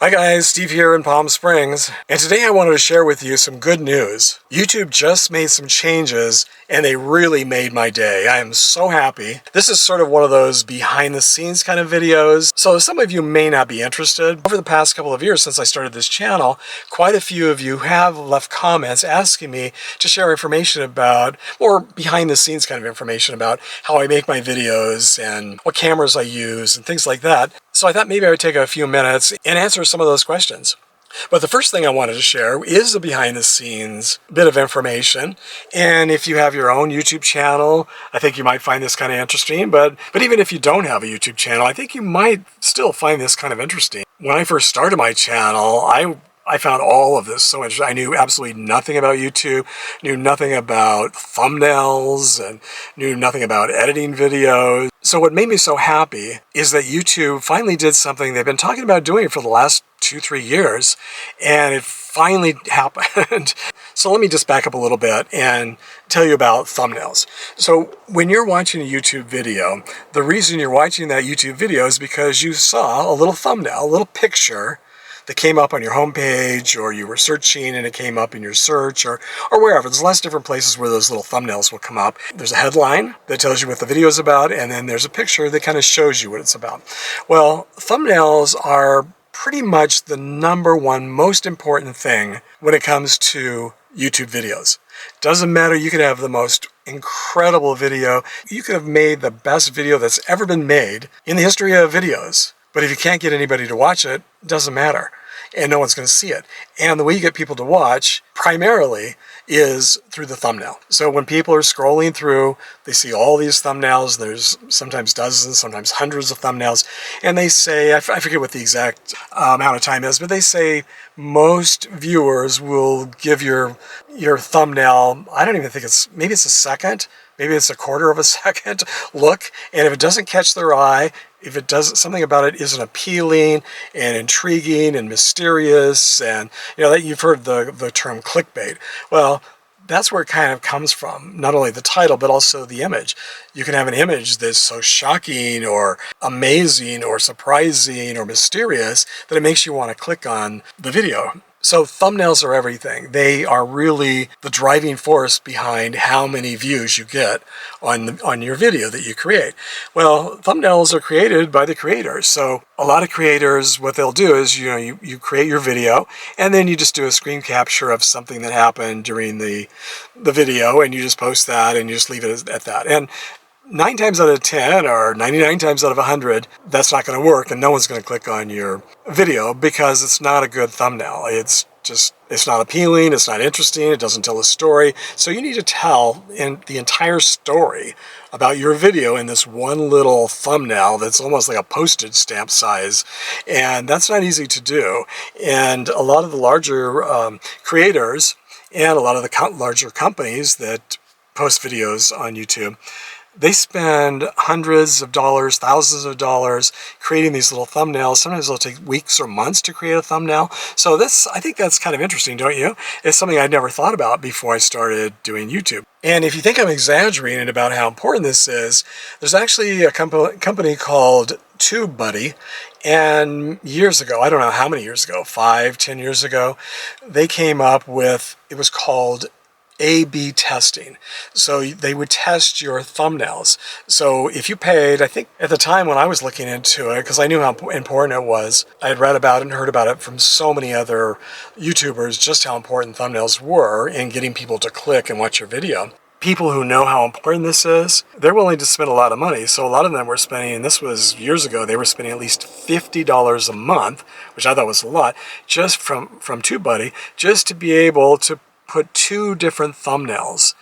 Hi guys, Steve here in Palm Springs, and today I wanted to share with you some good news. YouTube just made some changes and they really made my day. I am so happy. This is sort of one of those behind the scenes kind of videos, so some of you may not be interested. Over the past couple of years since I started this channel, quite a few of you have left comments asking me to share information about, or behind the scenes kind of information about how I make my videos and what cameras I use and things like that. So I thought maybe I would take a few minutes and answer some of those questions. But the first thing I wanted to share is a behind the scenes bit of information. And if you have your own YouTube channel, I think you might find this kind of interesting. But even if you don't have a YouTube channel, I think you might still find this kind of interesting. When I first started my channel, I found all of this so interesting. I knew absolutely nothing about YouTube, knew nothing about thumbnails, and knew nothing about editing videos. So what made me so happy is that YouTube finally did something they've been talking about doing for the last 2-3 years, and it finally happened. So let me just back up a little bit and tell you about thumbnails. So when you're watching a YouTube video, the reason you're watching that YouTube video is because you saw a little thumbnail, a little picture that came up on your homepage, or you were searching and it came up in your search, or wherever. There's lots of different places where those little thumbnails will come up. There's a headline that tells you what the video is about, and then there's a picture that kind of shows you what it's about. Well, thumbnails are pretty much the number one most important thing when it comes to YouTube videos. Doesn't matter, you could have the most incredible video. You could have made the best video that's ever been made in the history of videos. But if you can't get anybody to watch it, it doesn't matter. And no one's going to see it. And the way you get people to watch, primarily, is through the thumbnail. So when people are scrolling through, they see all these thumbnails. There's sometimes dozens, sometimes hundreds of thumbnails. And they say, I forget what the exact amount of time is, but they say most viewers will give your thumbnail, I don't even think maybe it's a second, maybe it's a quarter of a second look. And if it doesn't catch their eye, if it does something about it isn't appealing and intriguing and mysterious, and that you've heard the term clickbait. Well, that's where it kind of comes from. Not only the title, but also the image. You can have an image that's so shocking or amazing or surprising or mysterious that it makes you want to click on the video. So thumbnails are everything. They are really the driving force behind how many views you get on your video that you create. Well, thumbnails are created by the creators. So a lot of creators, what they'll do is, you create your video and then you just do a screen capture of something that happened during the video, and you just post that and you just leave it at that. And 9 times out of 10 or 99 times out of 100, that's not going to work, and no one's going to click on your video because it's not a good thumbnail. It's not appealing, it's not interesting, it doesn't tell a story. So you need to tell the entire story about your video in this one little thumbnail that's almost like a postage stamp size. And that's not easy to do. And a lot of the larger creators and a lot of the larger companies that post videos on YouTube, they spend hundreds of dollars, thousands of dollars creating these little thumbnails. Sometimes it'll take weeks or months to create a thumbnail. So I think that's kind of interesting, don't you? It's something I'd never thought about before I started doing YouTube. And if you think I'm exaggerating about how important this is, there's actually a company called TubeBuddy. And years ago, I don't know how many years ago, 5, 10 years ago, they came up with, it was called A/B testing. So they would test your thumbnails. So if you paid, I think at the time when I was looking into it, because I knew how important it was, I had read about it and heard about it from so many other YouTubers, just how important thumbnails were in getting people to click and watch your video. People who know how important this is, they're willing to spend a lot of money. So a lot of them were spending, and this was years ago, they were spending at least $50 a month, which I thought was a lot, just from TubeBuddy, just to be able to put 2 different thumbnails.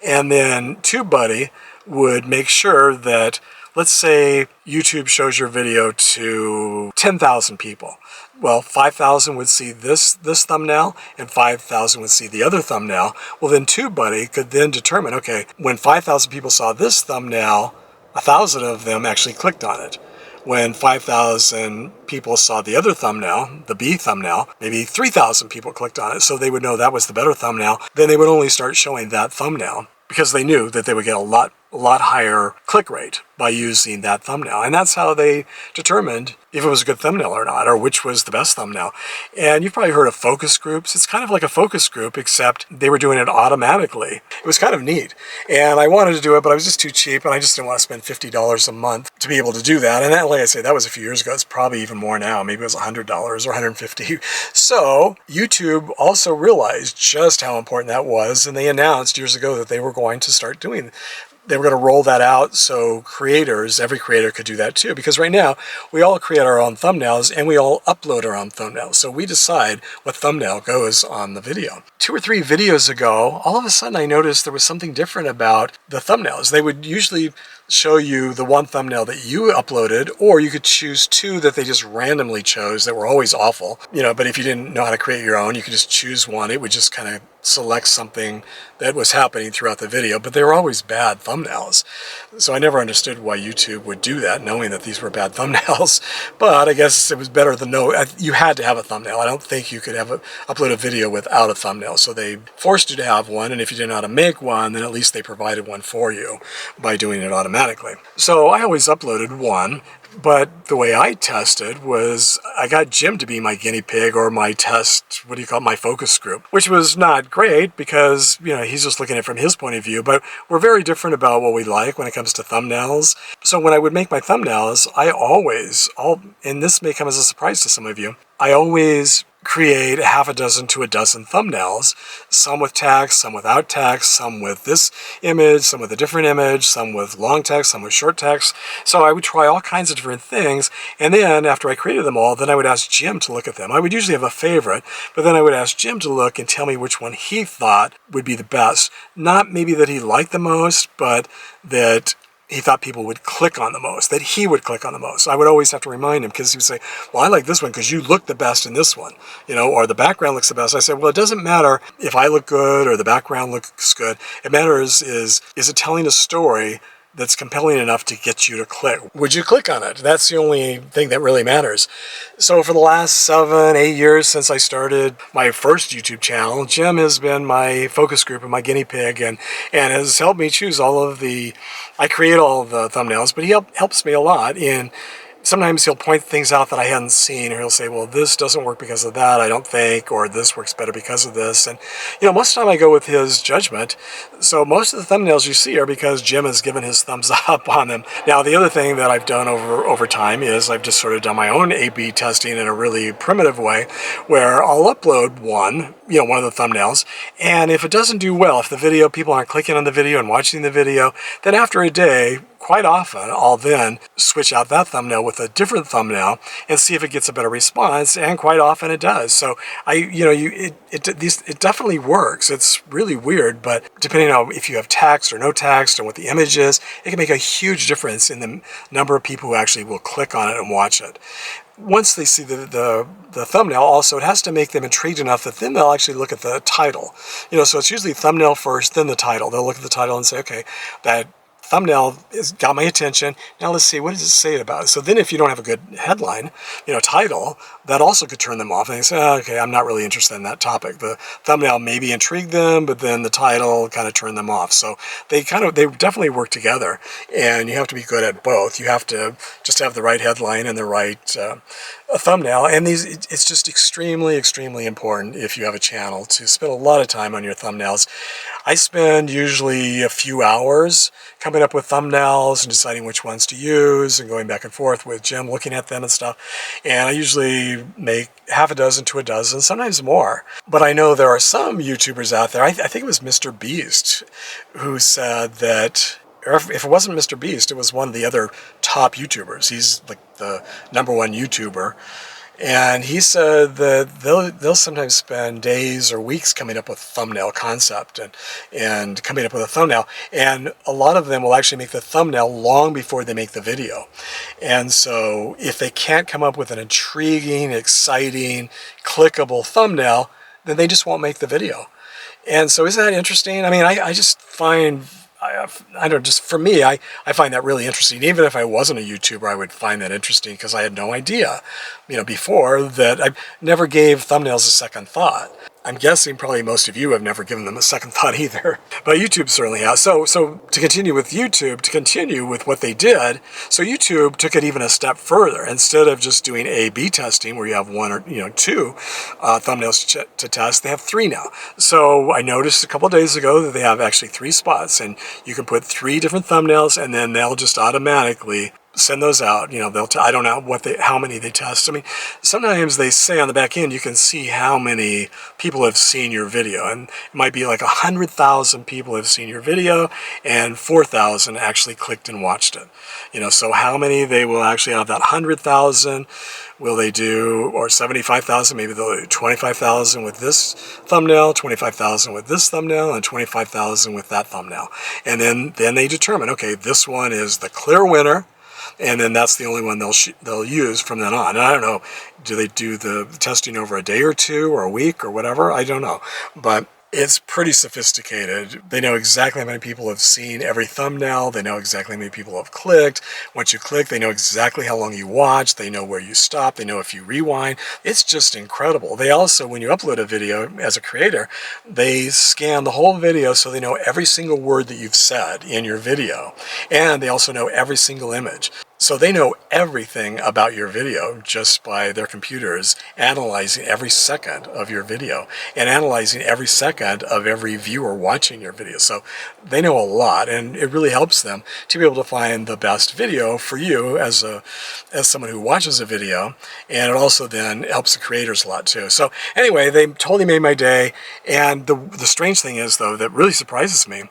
And then TubeBuddy would make sure that, let's say YouTube shows your video to 10,000 people. Well, 5,000 would see this thumbnail and 5,000 would see the other thumbnail. Well, then TubeBuddy could then determine, okay, when 5,000 people saw this thumbnail, 1,000 of them actually clicked on it. When 5,000 people saw the other thumbnail, the B thumbnail, maybe 3,000 people clicked on it, so they would know that was the better thumbnail. Then they would only start showing that thumbnail because they knew that they would get a lot higher click rate by using that thumbnail. And that's how they determined if it was a good thumbnail or not, or which was the best thumbnail. And you've probably heard of focus groups. It's kind of like a focus group, except they were doing it automatically. It was kind of neat. And I wanted to do it, but I was just too cheap, and I just didn't want to spend $50 a month to be able to do that. And that, like I say, that was a few years ago. It's probably even more now. Maybe it was $100 or $150. So YouTube also realized just how important that was, and they announced years ago that they were going to start doing. They were going to roll that out so creators, every creator could do that too. Because right now, we all create our own thumbnails and we all upload our own thumbnails. So we decide what thumbnail goes on the video. 2 or 3 videos ago, all of a sudden I noticed there was something different about the thumbnails. They would usually show you the one thumbnail that you uploaded, or you could choose 2 that they just randomly chose that were always awful. But if you didn't know how to create your own, you could just choose one. It would just kind of select something that was happening throughout the video, but they were always bad thumbnails. So I never understood why YouTube would do that, knowing that these were bad thumbnails. But I guess it was better than no. You had to have a thumbnail. I don't think you could upload a video without a thumbnail. So they forced you to have one, and if you didn't know how to make one, then at least they provided one for you by doing it automatically. So I always uploaded one. But the way I tested was I got Jim to be my guinea pig, or my test, my focus group, which was not great because, he's just looking at it from his point of view, but we're very different about what we like when it comes to thumbnails. So when I would make my thumbnails, and this may come as a surprise to some of you, I always create half a dozen to a dozen thumbnails, some with text, some without text, some with this image, some with a different image, some with long text, some with short text. So I would try all kinds of different things, and then after I created them all, then I would ask Jim to look at them. I would usually have a favorite, but then I would ask Jim to look and tell me which one he thought would be the best. Not maybe that he liked the most, but that he thought people would click on the most, that he would click on the most. I would always have to remind him, because he would say, well, I like this one because you look the best in this one, or the background looks the best. I said, well, it doesn't matter if I look good or the background looks good. It matters is it telling a story that's compelling enough to get you to click? Would you click on it? That's the only thing that really matters. So for the last 7, 8 years since I started my first YouTube channel, Jim has been my focus group and my guinea pig, and has helped me choose I create all of the thumbnails, but he helps me a lot in. Sometimes he'll point things out that I hadn't seen, or he'll say, well, this doesn't work because of that, I don't think, or this works better because of this. And, most of the time I go with his judgment. So most of the thumbnails you see are because Jim has given his thumbs up on them. Now, the other thing that I've done over time is I've just sort of done my own A/B testing in a really primitive way, where I'll upload one of the thumbnails, and if it doesn't do well, if the video, people aren't clicking on the video and watching the video, then after a day, quite often, I'll then switch out that thumbnail with a different thumbnail and see if it gets a better response, and quite often it does. So it definitely works. It's really weird, but depending on if you have text or no text and what the image is, it can make a huge difference in the number of people who actually will click on it and watch it. Once they see the thumbnail, also, it has to make them intrigued enough that then they'll actually look at the title. So it's usually thumbnail first, then the title. They'll look at the title and say, okay, that thumbnail has got my attention. Now let's see, what does it say about it? So then if you don't have a good headline, title, that also could turn them off. And they say, oh, okay, I'm not really interested in that topic. The thumbnail maybe intrigued them, but then the title kind of turned them off. So they definitely work together, and you have to be good at both. You have to just have the right headline and the right thumbnail. And it's just extremely, extremely important if you have a channel to spend a lot of time on your thumbnails. I spend usually a few hours coming up with thumbnails and deciding which ones to use, and going back and forth with Jim looking at them and stuff. And I usually make half a dozen to a dozen, sometimes more. But I know there are some YouTubers out there, I think it was Mr. Beast, who said that, or if it wasn't Mr. Beast, it was one of the other top YouTubers. He's like the #1 YouTuber. And he said that they'll sometimes spend days or weeks coming up with thumbnail concept and coming up with a thumbnail. And a lot of them will actually make the thumbnail long before they make the video. And so if they can't come up with an intriguing, exciting, clickable thumbnail, then they just won't make the video. And so isn't that interesting? I mean, I just find... I don't, just for me, I find that really interesting. Even if I wasn't a YouTuber, I would find that interesting, because I had no idea, before, that I never gave thumbnails a second thought. I'm guessing probably most of you have never given them a second thought either, but YouTube certainly has. So to continue with YouTube, to continue with what they did, so YouTube took it even a step further. Instead of just doing A/B testing, where you have one or two thumbnails to test, they have 3 now. So I noticed a couple of days ago that they have actually 3 spots, and you can put 3 different thumbnails, and then they'll just automatically send those out. I don't know how many they test. I mean, sometimes they say on the back end you can see how many people have seen your video, and it might be like 100,000 people have seen your video and 4,000 actually clicked and watched it. So how many they will actually have that 100,000 will they do, or 75,000, maybe they'll do 25,000 with this thumbnail, 25,000 with this thumbnail, and 25,000 with that thumbnail. And then they determine, okay, this one is the clear winner, and then that's the only one they'll use from then on. And I don't know, do they do the testing over a day or 2 or a week or whatever? I don't know. But it's pretty sophisticated. They know exactly how many people have seen every thumbnail. They know exactly how many people have clicked. Once you click, they know exactly how long you watch. They know where you stop. They know if you rewind. It's just incredible. They also, when you upload a video as a creator, they scan the whole video so they know every single word that you've said in your video. And they also know every single image. So they know everything about your video just by their computers analyzing every second of your video and analyzing every second of every viewer watching your video. So they know a lot, and it really helps them to be able to find the best video for you as someone who watches a video, and it also then helps the creators a lot too. So anyway, they totally made my day, and the strange thing is, though, that really surprises me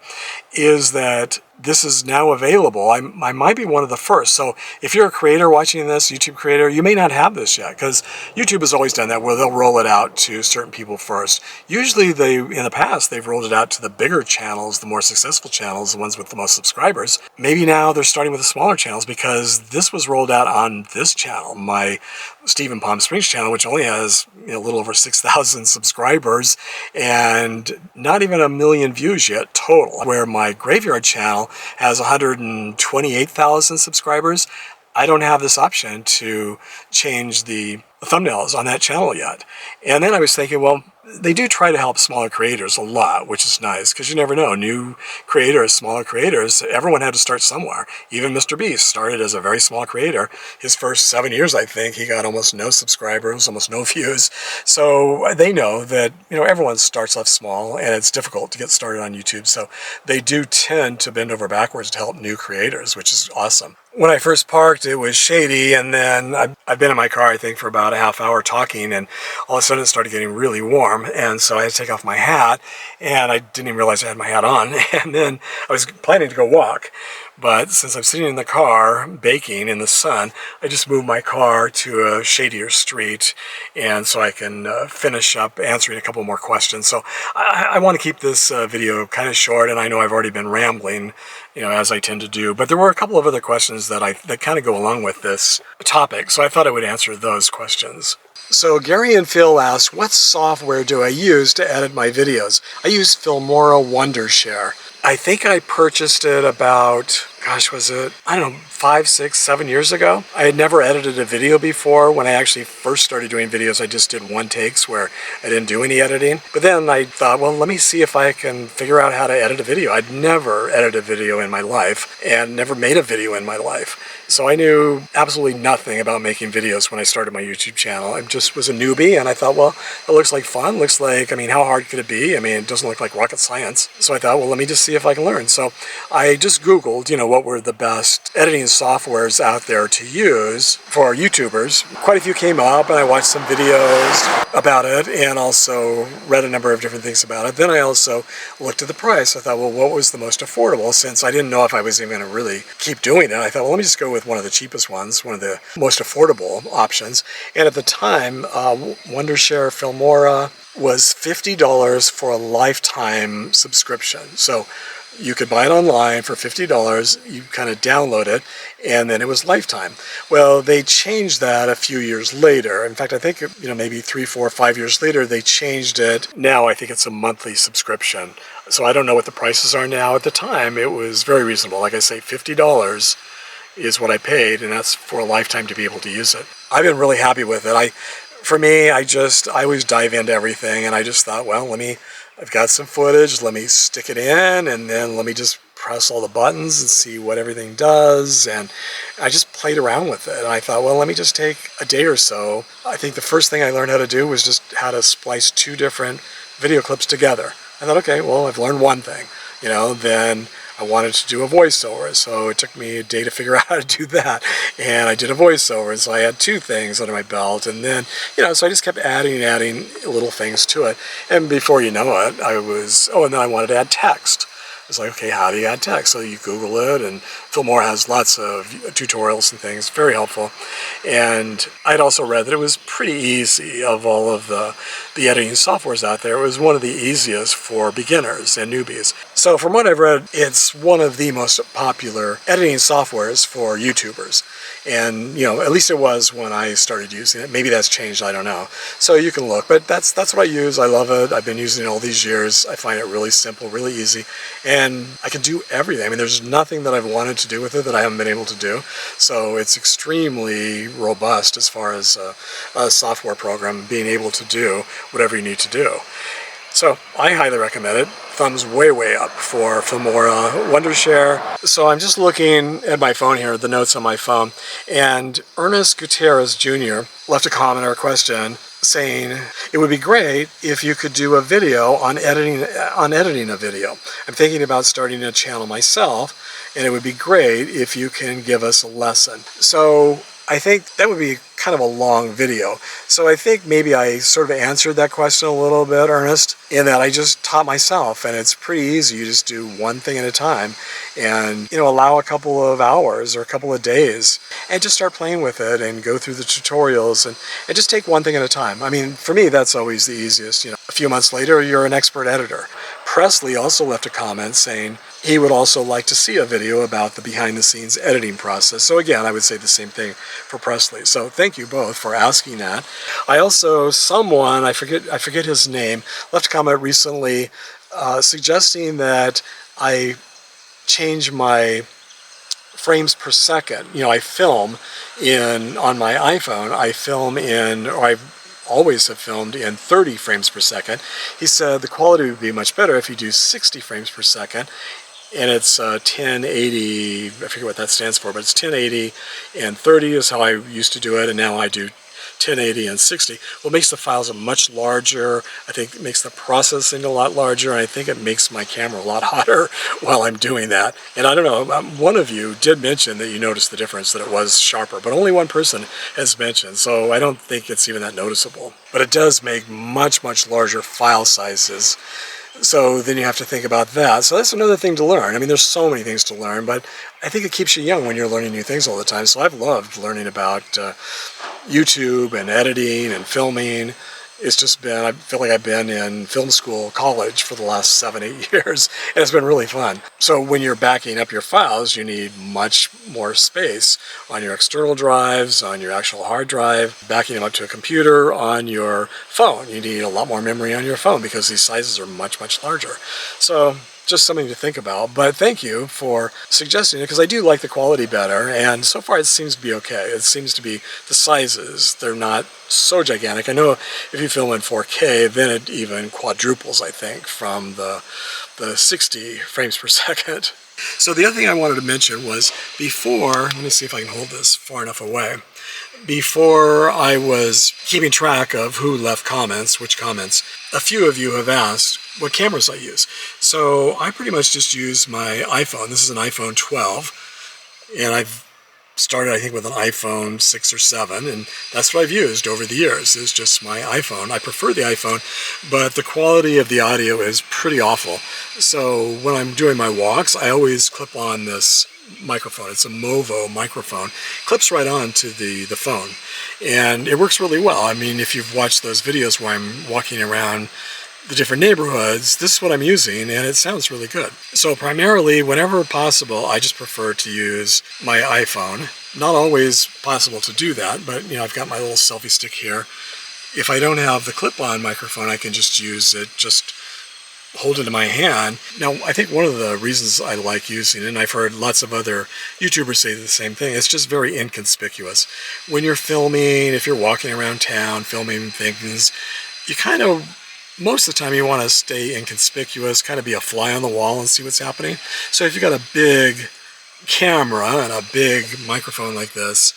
is that this is now available. I might be one of the first. So if you're a creator watching this, YouTube creator, you may not have this yet, because YouTube has always done that, where they'll roll it out to certain people first. Usually in the past, they've rolled it out to the bigger channels, the more successful channels, the ones with the most subscribers. Maybe now they're starting with the smaller channels, because this was rolled out on this channel, my Steve in Palm Springs channel, which only has a little over 6,000 subscribers and not even 1 million views yet total, where my Graveyard channel has 128,000 subscribers. I don't have this option to change the thumbnails on that channel yet. And then I was thinking, well, they do try to help smaller creators a lot, which is nice, because you never know. New creators, smaller creators, everyone had to start somewhere. Even Mr. Beast started as a very small creator. His first 7 years, I think, he got almost no subscribers, almost no views. So they know that, everyone starts off small, and it's difficult to get started on YouTube. So they do tend to bend over backwards to help new creators, which is awesome. When I first parked, it was shady, and then I've been in my car, I think, for about a half hour talking, and all of a sudden it started getting really warm, and so I had to take off my hat, and I didn't even realize I had my hat on, and then I was planning to go walk, but since I'm sitting in the car baking in the sun, I just moved my car to a shadier street, and so I can finish up answering a couple more questions. So I want to keep this video kind of short, and I know I've already been rambling, as I tend to do, but there were a couple of other questions that kind of go along with this topic, so I thought I would answer those questions. So Gary and Phil asked, what software do I use to edit my videos? I use Filmora Wondershare. I think I purchased it about, was it, 5, 6, 7 years ago. I had never edited a video before. When I actually first started doing videos, I just did one takes where I didn't do any editing. But then I thought, well, let me see if I can figure out how to edit a video. I'd never edited a video in my life and never made a video in my life. So I knew absolutely nothing about making videos when I started my YouTube channel. I just was a newbie, and I thought, well, it looks like fun. Looks like, how hard could it be? It doesn't look like rocket science. So I thought, well, let me just see if I can learn. So I just Googled, what were the best editing softwares out there to use for YouTubers. Quite a few came up, and I watched some videos about it and also read a number of different things about it. Then I also looked at the price. I thought, well, what was the most affordable? Since I didn't know if I was even going to really keep doing it, I thought, well, let me just go with one of the cheapest ones, one of the most affordable options. And at the time, Wondershare Filmora was $50 for a lifetime subscription. So you could buy it online for $50, you kind of download it, and then it was lifetime. Well, they changed that a few years later. In fact, I think, maybe 3, 4, 5 years later, they changed it. Now I think it's a monthly subscription. So I don't know what the prices are now. At the time, it was very reasonable. Like I say, $50 is what I paid, and that's for a lifetime to be able to use it. I've been really happy with it. For me, I always dive into everything, and I just thought, well, I've got some footage, let me stick it in, and then let me just press all the buttons and see what everything does. And I just played around with it. And I thought, well, let me just take a day or so. I think the first thing I learned how to do was just how to splice two different video clips together. I thought, okay, well, I've learned one thing, then I wanted to do a voiceover, so it took me a day to figure out how to do that, and I did a voiceover, and so I had two things under my belt, and then, so I just kept adding little things to it, and before you know it, and then I wanted to add text. It's like, okay, how do you add text? So you Google it, and Filmora has lots of tutorials and things, very helpful. And I'd also read that it was pretty easy. Of all of the editing softwares out there, it was one of the easiest for beginners and newbies. So from what I've read, it's one of the most popular editing softwares for YouTubers. And, at least it was when I started using it. Maybe that's changed, I don't know. So you can look, but that's what I use. I love it. I've been using it all these years. I find it really simple, really easy. And I can do everything. I mean, there's nothing that I've wanted to do with it that I haven't been able to do. So it's extremely robust as far as a software program being able to do whatever you need to do. So I highly recommend it. Thumbs way up for Filmora Wondershare. So I'm just looking at my phone here, the notes on my phone, and Ernest Gutierrez Jr. left a comment or a question saying it would be great if you could do a video on editing a video. I'm thinking about starting a channel myself, and it would be great if you can give us a lesson. So I think that would be kind of a long video. So I think maybe I sort of answered that question a little bit, Ernest, in that I just taught myself, and it's pretty easy. You just do one thing at a time and, allow a couple of hours or a couple of days and just start playing with it and go through the tutorials and just take one thing at a time. I mean, for me, that's always the easiest. A few months later, you're an expert editor. Presley also left a comment saying he would also like to see a video about the behind-the-scenes editing process. So again, I would say the same thing for Presley. So thank you both for asking that. I also, someone, I forget his name, left a comment recently suggesting that I change my frames per second. I film on my iPhone, I always have filmed in 30 frames per second. He said the quality would be much better if you do 60 frames per second. And it's 1080, I forget what that stands for, but it's 1080 and 30 is how I used to do it, and now I do 1080 and 60. Well, it makes the files much larger. I think it makes the processing a lot larger, and I think it makes my camera a lot hotter while I'm doing that. And I don't know, one of you did mention that you noticed the difference, that it was sharper, but only one person has mentioned, so I don't think it's even that noticeable. But it does make much larger file sizes. So then you have to think about that. So that's another thing to learn. I mean, there's so many things to learn, but I think it keeps you young when you're learning new things all the time. So I've loved learning about YouTube and editing and filming. It's just been, I feel like I've been in film school, college for the last 7-8 years, and it's been really fun. So when you're backing up your files, you need much more space on your external drives, on your actual hard drive, backing them up to a computer, on your phone. You need a lot more memory on your phone because these sizes are much larger. So just something to think about. But thank you for suggesting it, because I do like the quality better, and so far it seems to be okay. It seems to be the sizes, they're not so gigantic. I know if you film in 4K, then it even quadruples, I think, from the 60 frames per second. So the other thing I wanted to mention was before, let me see if I can hold this far enough away. Before I was keeping track of who left comments, which comments, a few of you have asked what cameras I use. So I pretty much just use my iPhone. This is an iPhone 12, and I've started, I think, with an iPhone 6 or 7, and that's what I've used over the years, is just my iPhone. I prefer the iPhone, but the quality of the audio is pretty awful. So when I'm doing my walks, I always clip on this microphone. It's a Movo microphone. Clips right on to the phone, and it works really well. I mean, if you've watched those videos where I'm walking around the different neighborhoods, this is what I'm using, and it sounds really good. So primarily, whenever possible, I just prefer to use my iPhone. Not always possible to do that, but I've got my little selfie stick here. If I don't have the clip-on microphone, I can just use it just hold it in my hand. Now, I think one of the reasons I like using it, and I've heard lots of other YouTubers say the same thing, it's just very inconspicuous. When you're filming, if you're walking around town filming things, you kind of, most of the time you want to stay inconspicuous, kind of be a fly on the wall and see what's happening. So if you've got a big camera and a big microphone like this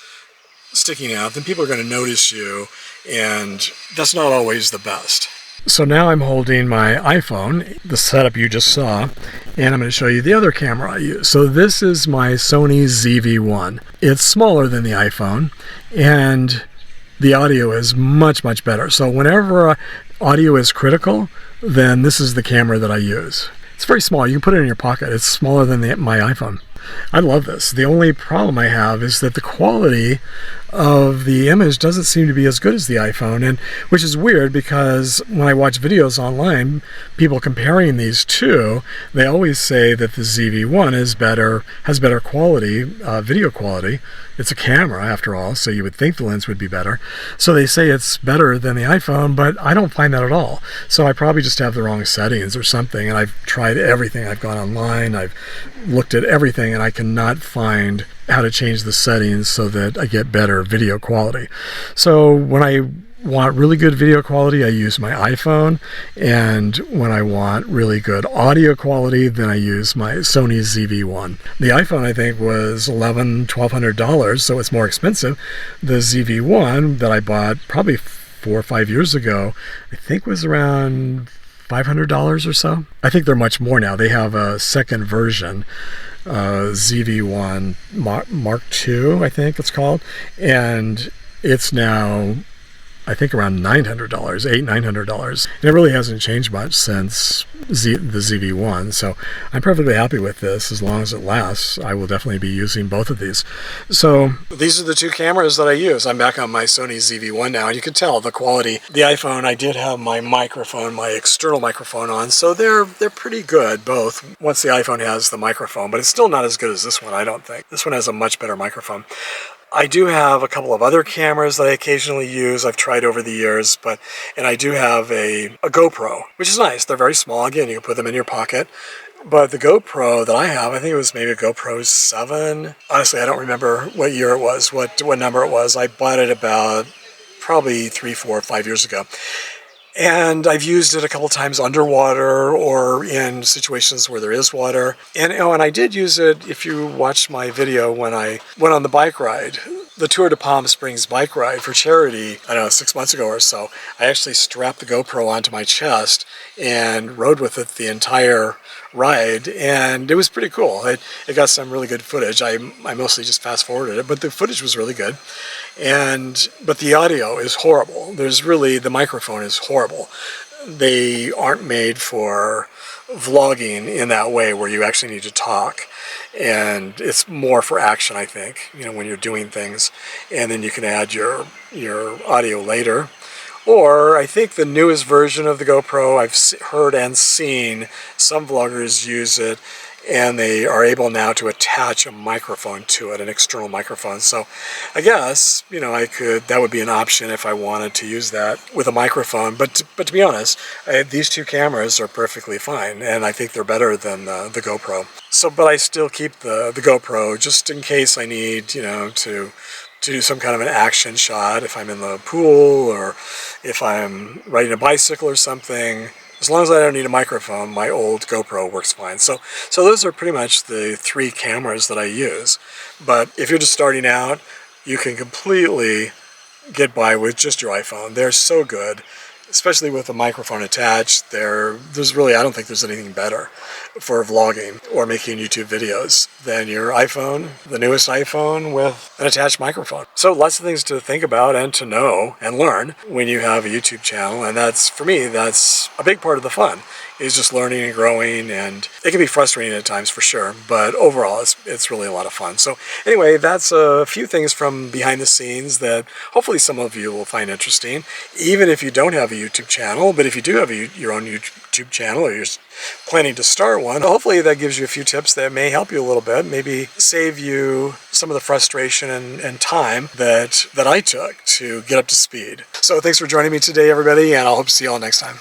sticking out, then people are going to notice you, and that's not always the best. So now I'm holding my iPhone, the setup you just saw, and I'm going to show you the other camera I use. So this is my Sony ZV-1. It's smaller than the iPhone, and the audio is much, much better. So whenever audio is critical, then this is the camera that I use. It's very small. You can put it in your pocket. It's smaller than my iPhone. I love this. The only problem I have is that the quality of the image doesn't seem to be as good as the iPhone, and which is weird because when I watch videos online, people comparing these two, they always say that the ZV-1 is better, has better quality, video quality. It's a camera after all, so you would think the lens would be better. So they say it's better than the iPhone, but I don't find that at all. So I probably just have the wrong settings or something, and I've tried everything. I've gone online, I've looked at everything, and I cannot find how to change the settings so that I get better video quality. So when I want really good video quality, I use my iPhone, and when I want really good audio quality, then I use my Sony ZV-1. The iPhone, I think, was $1,200, so it's more expensive. The ZV-1 that I bought probably 4 or 5 years ago, I think was around $500 or so. I think they're much more now. They have a second version, ZV-1 Mark II, I think it's called, and it's now, I think, around $900, $900. And it really hasn't changed much since the ZV-1, so I'm perfectly happy with this. As long as it lasts, I will definitely be using both of these. So these are the two cameras that I use. I'm back on my Sony ZV-1 now, and you can tell the quality. The iPhone, I did have my microphone, my external microphone on, so they're pretty good, both, once the iPhone has the microphone, but it's still not as good as this one, I don't think. This one has a much better microphone. I do have a couple of other cameras that I occasionally use. I've tried over the years, and I do have a GoPro, which is nice. They're very small. Again, you can put them in your pocket. But the GoPro that I have, I think it was maybe a GoPro 7. Honestly, I don't remember what year it was, what number it was. I bought it about probably 3, 4, 5 years ago. And I've used it a couple times underwater or in situations where there is water. And I did use it, if you watched my video when I went on the bike ride, the Tour de Palm Springs bike ride for charity, I don't know, 6 months ago or so. I actually strapped the GoPro onto my chest and rode with it the entire ride, and it was pretty cool. It got some really good footage. I mostly just fast forwarded it, but the footage was really good. But the audio is horrible. The microphone is horrible. They aren't made for vlogging in that way where you actually need to talk, and it's more for action, I think, when you're doing things, and then you can add your audio later. Or I think the newest version of the GoPro, I've heard and seen some vloggers use it, and they are able now to attach a microphone to it, an external microphone. So I guess, that would be an option if I wanted to use that with a microphone. But to be honest, these two cameras are perfectly fine, and I think they're better than the GoPro. But I still keep the GoPro just in case I need, to do some kind of an action shot, if I'm in the pool or if I'm riding a bicycle or something. As long as I don't need a microphone, my old GoPro works fine. So those are pretty much the 3 cameras that I use. But if you're just starting out, you can completely get by with just your iPhone. They're so good, especially with a microphone attached. There's really, I don't think there's anything better for vlogging or making YouTube videos than your iPhone, the newest iPhone with an attached microphone. So lots of things to think about and to know and learn when you have a YouTube channel, and for me, that's a big part of the fun, is just learning and growing, and it can be frustrating at times for sure, but overall it's really a lot of fun. So anyway, that's a few things from behind the scenes that hopefully some of you will find interesting, even if you don't have a YouTube channel. But if you do have your own YouTube channel, or you're planning to start one, hopefully that gives you a few tips that may help you a little bit, maybe save you some of the frustration and time that I took to get up to speed. So thanks for joining me today, everybody, and I'll hope to see you all next time.